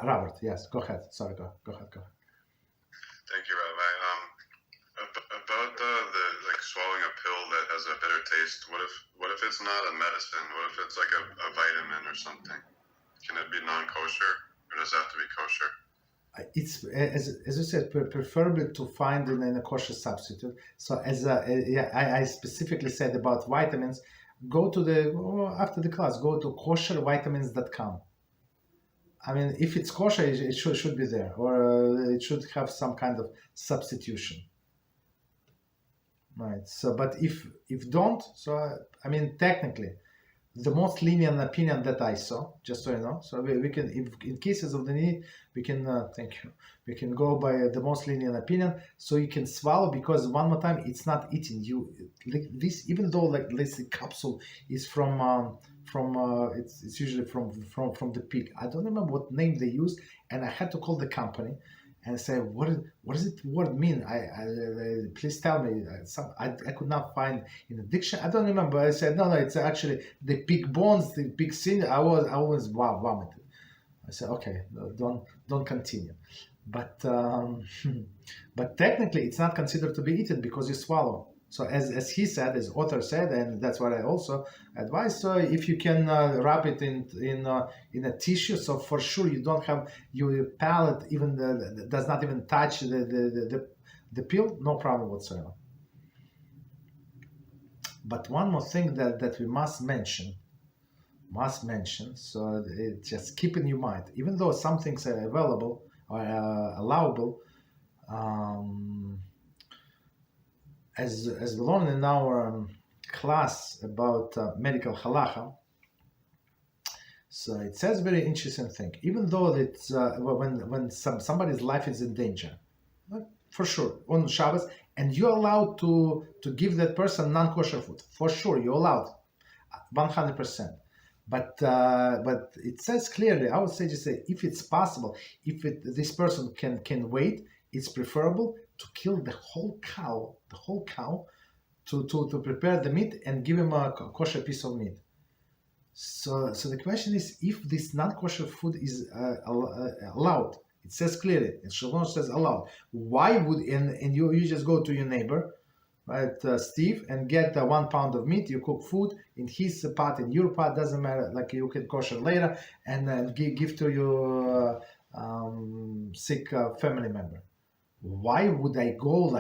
Robert, yes, go ahead. Sorry, go ahead. Thank you, Rabbi. About the like swallowing a pill that has a bitter taste. What if it's not a medicine? What if it's like a vitamin or something? Can it be non-kosher, or does it have to be kosher? It's as you said, preferably to find in a kosher substitute. So I specifically said about vitamins. Go to after the class. Go to koshervitamins.com. I mean, if it's kosher, it should be there, or it should have some kind of substitution. Right. So, but if don't, so I mean, technically, the most lenient opinion that I saw, just so you know, so we can, if in cases of the need, we can, thank you, we can go by the most lenient opinion, so you can swallow, because one more time, it's not eating you. This, even though like let's say capsule is from it's usually from the pig. I don't remember what name they used, and I had to call the company and say, what does it word mean? Please tell me. I could not find in the dictionary. I don't remember. I said, no, it's actually the pig bones, the pig sin. I always vomited. I said, okay, no, don't continue. But but technically, it's not considered to be eaten because you swallow. So as he said, as author said, and that's what I also advise. So if you can wrap it in a tissue, so for sure you don't have your palate even does not even touch the pill, no problem whatsoever. But one more thing that we must mention. So just keep in your mind, even though some things are available or allowable. As we learned in our class about medical halachah, so it says very interesting thing. Even though it's when somebody's life is in danger, for sure on Shabbos, and you're allowed to give that person non-kosher food, for sure you're allowed, 100%. But it says clearly, I would say, just say, if it's possible, if this person can wait, it's preferable to kill the whole cow, to prepare the meat and give him a kosher piece of meat. So the question is, if this non-kosher food is allowed, it says clearly, and Shalom says allowed. Why would and you just go to your neighbor, right, Steve, and get 1 pound of meat. You cook food in his pot, in your pot, doesn't matter. Like you can kosher later, and then give to your sick family member. Why would I go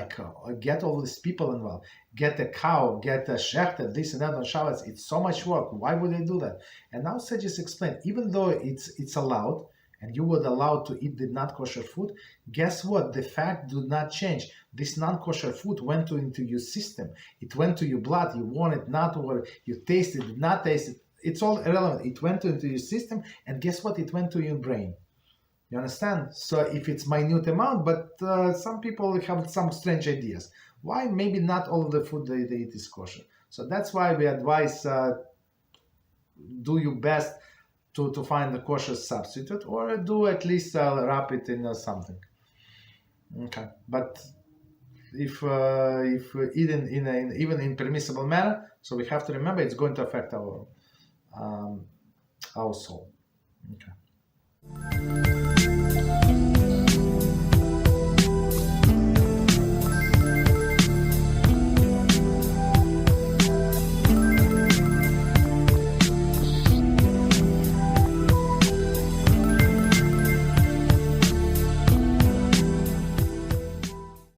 get all these people involved, get a cow, get a shechter, this and that on Shabbos? It's so much work. Why would I do that? And now I just explain, even though it's allowed, and you were allowed to eat the non-kosher food, guess what? The fact did not change. This non-kosher food went into your system. It went to your blood. You want it not, or you tasted it, not tasted. It's all irrelevant. It went into your system, and guess what? It went to your brain. You understand? So if it's minute amount, but some people have some strange ideas. Why? Maybe not all of the food they eat is kosher. So that's why we advise do your best to find a kosher substitute, or do at least wrap it in something. Okay, but if eaten even in permissible manner, so we have to remember it's going to affect our soul. Okay.